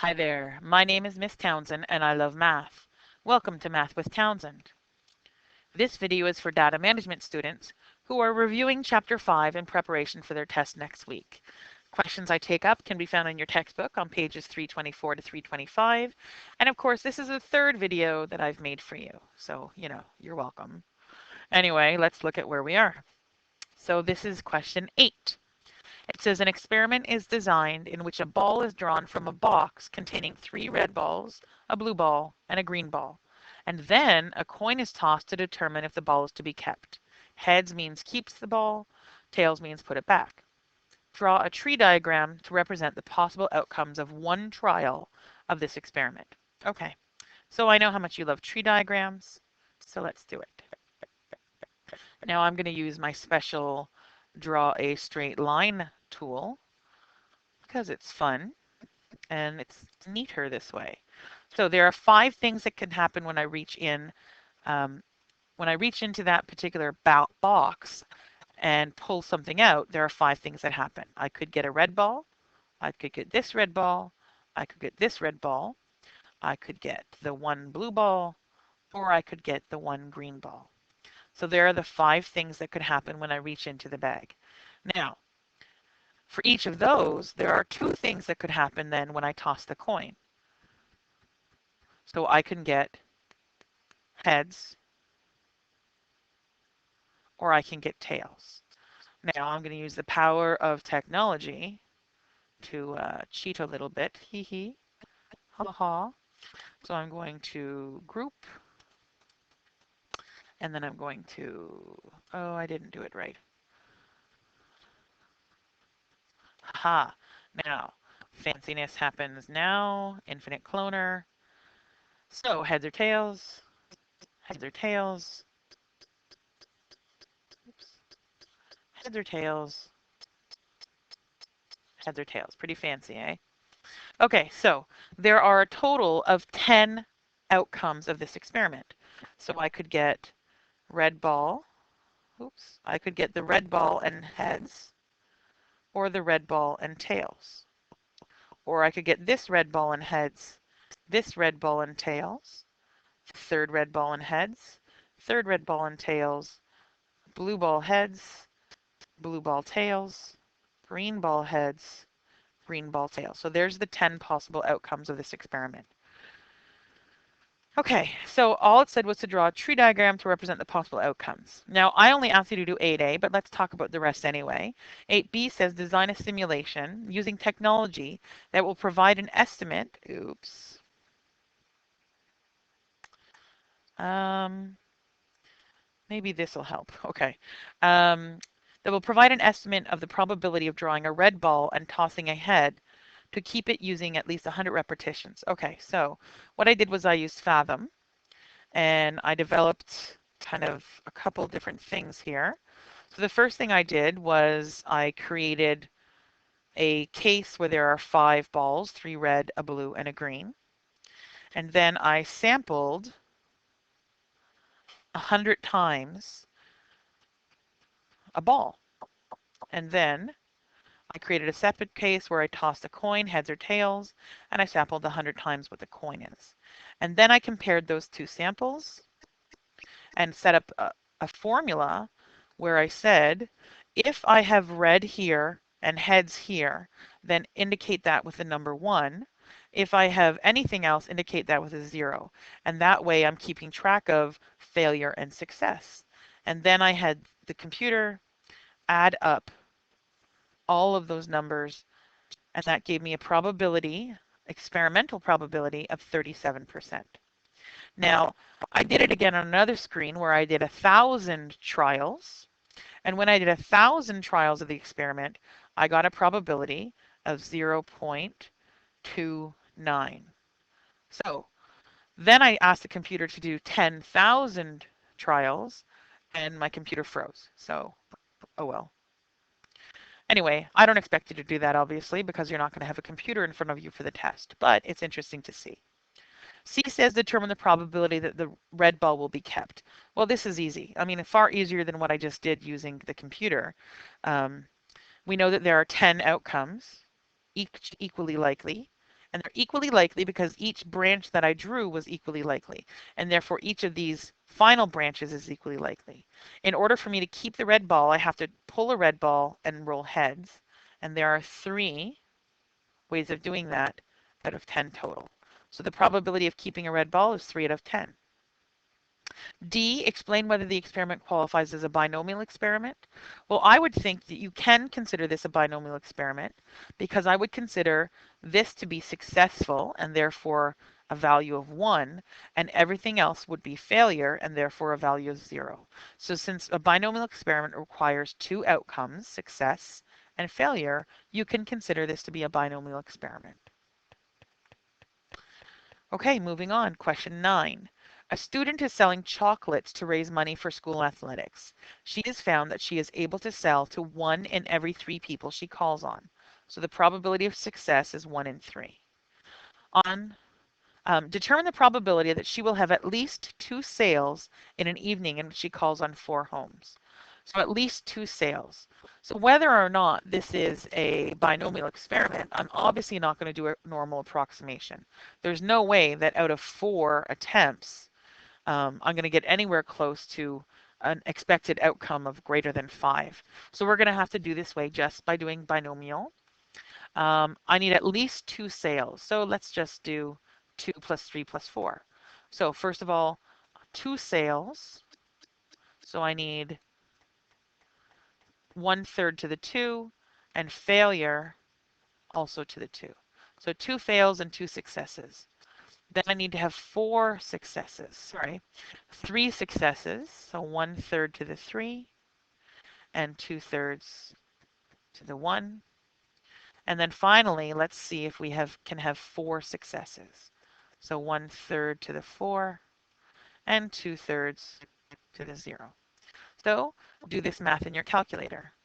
Hi there, my name is Miss Townsend and I love math. Welcome to Math with Townsend. This video is for data management students who are reviewing Chapter 5 in preparation for their test next week. Questions I take up can be found in your textbook on pages 324 to 325. And of course, this is the third video that I've made for you. So, you're welcome. Anyway, let's look at where we are. So this is question 8. It says an experiment is designed in which a ball is drawn from a box containing 3 red balls, a blue ball, and a green ball. And then a coin is tossed to determine if the ball is to be kept. Heads means keeps the ball, tails means put it back. Draw a tree diagram to represent the possible outcomes of one trial of this experiment. Okay, so I know how much you love tree diagrams, so let's do it. Now I'm going to use my special draw a straight line tool because it's fun and it's neater this way. So there are 5 things that can happen when I reach in, when I reach into that particular box and pull something out. There are 5 things that happen. I could get a red ball. I could get this red ball. I could get this red ball. I could get the one blue ball, or I could get the one green ball. So there are the 5 things that could happen when I reach into the bag. Now, for each of those, there are 2 things that could happen then when I toss the coin. So I can get heads, or I can get tails. Now I'm going to use the power of technology to cheat a little bit. Hee hee. Ha ha. So I'm going to group, and then I'm going to, oh, I didn't do it right. Ha. Now, fanciness happens now. Infinite cloner. So heads or tails, heads or tails, oops, heads or tails, heads or tails. Pretty fancy, eh? Okay, so there are a total of 10 outcomes of this experiment. So I could get red ball, oops, I could get the red ball and heads, or the red ball and tails. Or I could get this red ball and heads, this red ball and tails, third red ball and heads, third red ball and tails, blue ball heads, blue ball tails, green ball heads, green ball tails. So there's the 10 possible outcomes of this experiment. Okay, so all it said was to draw a tree diagram to represent the possible outcomes. Now, I only asked you to do 8A, but let's talk about the rest anyway. 8B says design a simulation using technology that will provide an estimate. Oops. Maybe this will help. Okay. That will provide an estimate of the probability of drawing a red ball and tossing a head to keep it using at least 100 repetitions. Okay, so what I did was I used Fathom, and I developed kind of a couple different things here. So the first thing I did was I created a case where there are 5 balls, 3 red, a blue, and a green. And then I sampled 100 times a ball. And then I created a separate case where I tossed a coin, heads or tails, and I sampled 100 times what the coin is. And then I compared those 2 samples and set up a formula where I said, if I have red here and heads here, then indicate that with the number 1. If I have anything else, indicate that with a 0. And that way I'm keeping track of failure and success. And then I had the computer add up all of those numbers, and that gave me a probability, experimental probability of 37%. Now, I did it again on another screen where I did 1,000 trials, and when I did 1,000 trials of the experiment, I got a probability of 0.29. So then I asked the computer to do 10,000 trials, and my computer froze. So, oh well. Anyway, I don't expect you to do that, obviously, because you're not going to have a computer in front of you for the test, but it's interesting to see. C says determine the probability that the red ball will be kept. Well, this is easy. I mean, far easier than what I just did using the computer. We know that there are 10 outcomes, each equally likely, And they're equally likely because each branch that I drew was equally likely. And therefore, each of these final branches is equally likely. In order for me to keep the red ball, I have to pull a red ball and roll heads. And there are 3 ways of doing that out of 10 total. So the probability of keeping a red ball is 3 out of 10. D, explain whether the experiment qualifies as a binomial experiment. Well, I would think that you can consider this a binomial experiment because I would consider this to be successful and therefore a value of 1, and everything else would be failure and therefore a value of 0. So since a binomial experiment requires 2 outcomes, success and failure, you can consider this to be a binomial experiment. Okay, moving on. Question 9. A student is selling chocolates to raise money for school athletics. She has found that she is able to sell to 1 in every 3 people she calls on. So the probability of success is 1 in 3. Determine the probability that she will have at least 2 sales in an evening in which she calls on 4 homes. So at least 2 sales. So whether or not this is a binomial experiment, I'm obviously not going to do a normal approximation. There's no way that out of 4 attempts, I'm going to get anywhere close to an expected outcome of greater than 5. So we're going to have to do this way just by doing binomial. I need at least 2 sales. So let's just do 2 plus 3 plus 4. So first of all, 2 sales. So I need 1/3 to the 2, and failure also to the 2. So 2 fails and 2 successes. Then I need to have 4 successes, 3 successes, so 1/3 to the 3, and 2/3 to the 1. And then finally, let's see if we can have 4 successes. So 1/3 to the 4, and 2/3 to the 0. So do this math in your calculator.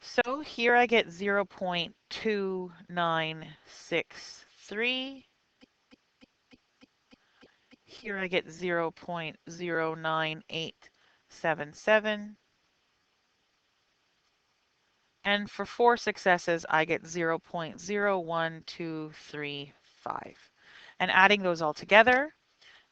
So here I get 0.2963. Here I get 0.09877. And for 4 successes, I get 0.01235. And adding those all together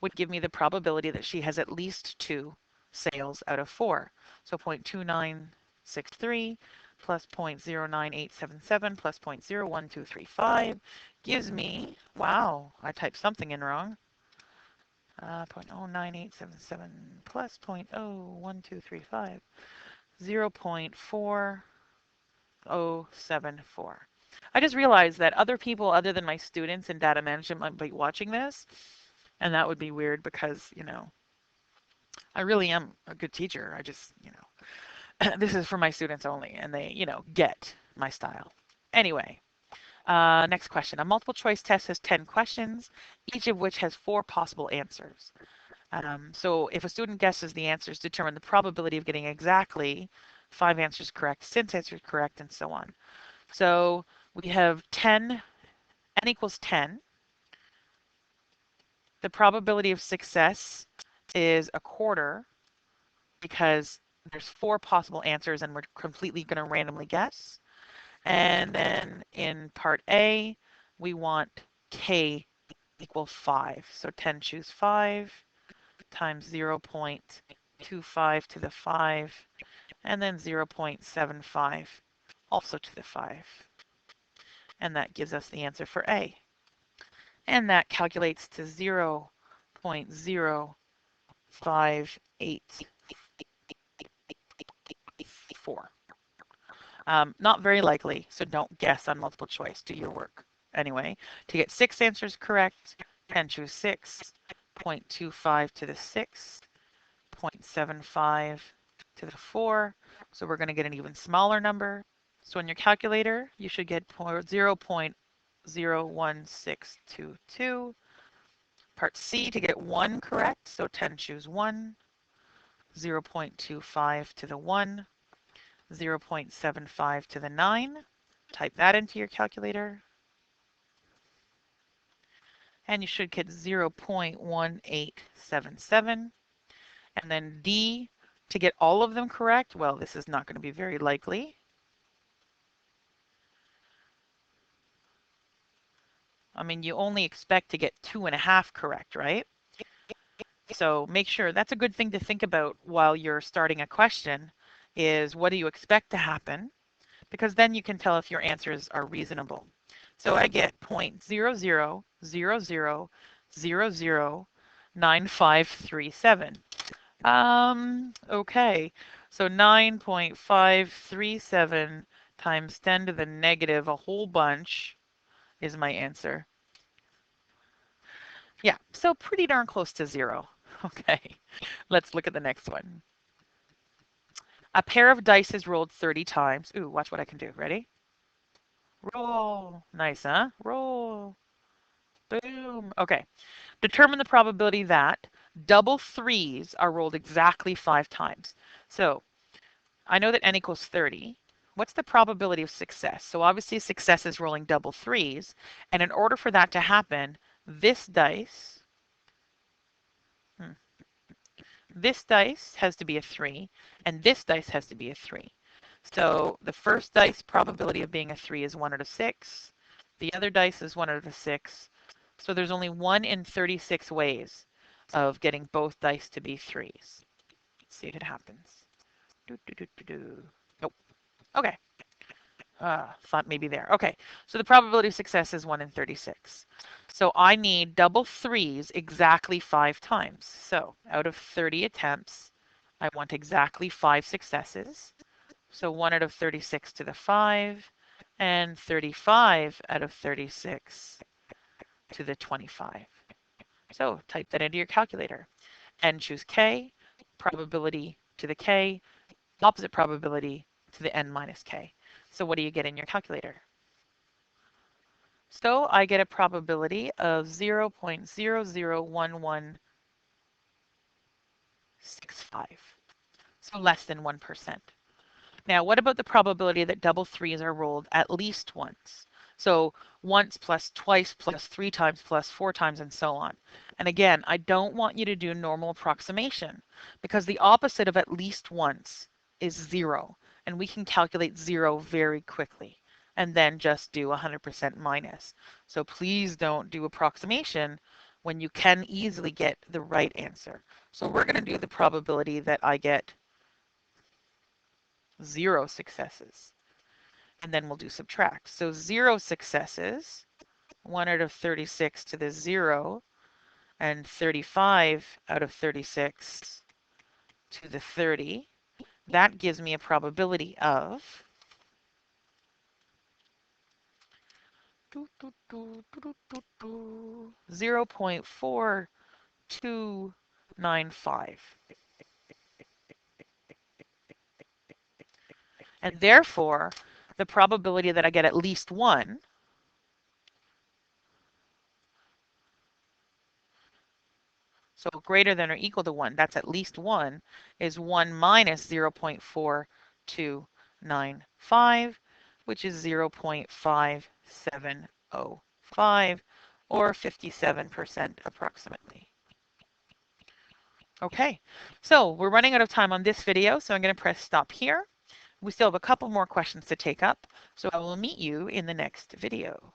would give me the probability that she has at least 2 sales out of 4. So 0.2963 plus 0.09877 plus 0.01235 gives me, wow, I typed something in wrong. 0.09877 plus 0.01235, 0.4074. I just realized that other people other than my students in data management might be watching this, and that would be weird because, I really am a good teacher. I just, this is for my students only, and they, get my style. Anyway, next question. A multiple choice test has 10 questions, each of which has 4 possible answers. So if a student guesses the answers, determine the probability of getting exactly 5 answers correct, 6 answers correct, and so on. So we have 10, n equals 10. The probability of success is 1/4 because there's 4 possible answers and we're completely going to randomly guess. And then in part A, we want k equal 5. So 10 choose 5 times 0.25 to the 5, and then 0.75 also to the 5. And that gives us the answer for A. And that calculates to 0.05884. Not very likely, so don't guess on multiple choice. Do your work. Anyway, to get 6 answers correct, 10 choose 6, 0.25 to the 6, 0.75 to the 4. So we're going to get an even smaller number. So in your calculator, you should get 0.01622. Part C, to get 1 correct, so 10 choose 1, 0.25 to the 1, 0.75 to the 9. Type that into your calculator. And you should get 0.1877. And then D, to get all of them correct, well, this is not going to be very likely. I mean, you only expect to get 2.5 correct, right? So make sure that's a good thing to think about while you're starting a question is what do you expect to happen? Because then you can tell if your answers are reasonable. So I get 0.0000009537. Okay, so 9.537 times 10 to the negative a whole bunch is my answer. Yeah, so pretty darn close to 0. Okay, let's look at the next one. A pair of dice is rolled 30 times. Ooh, watch what I can do. Ready? Roll. Nice, huh? Roll. Boom. Okay. Determine the probability that double threes are rolled exactly 5 times. So I know that n equals 30. What's the probability of success? So obviously success is rolling double threes. And in order for that to happen, this dice, this dice has to be a 3, and this dice has to be a 3. So the first dice probability of being a 3 is 1 out of 6. The other dice is 1 out of 6. So there's only 1 in 36 ways of getting both dice to be 3s. Let's see if it happens. Nope. Okay. Thought maybe there. Okay. So the probability of success is 1 in 36. So I need double threes exactly 5 times. So out of 30 attempts, I want exactly 5 successes. So 1 out of 36 to the 5, and 35 out of 36 to the 25. So type that into your calculator and choose k, probability to the k, opposite probability to the n minus k. So what do you get in your calculator? So I get a probability of 0.001165, so less than 1%. Now, what about the probability that double threes are rolled at least once? So once plus twice plus 3 times plus 4 times and so on. And again, I don't want you to do normal approximation because the opposite of at least once is 0. And we can calculate 0 very quickly and then just do 100% minus. So please don't do approximation when you can easily get the right answer. So we're going to do the probability that I get 0 successes. And then we'll do subtract. So 0 successes, 1 out of 36 to the 0, and 35 out of 36 to the 30. That gives me a probability of 0.4295. And therefore, the probability that I get at least 1 so greater than or equal to 1, that's at least 1, is 1 minus 0.4295, which is 0.5705, or 57% approximately. Okay, so we're running out of time on this video, so I'm going to press stop here. We still have a couple more questions to take up, so I will meet you in the next video.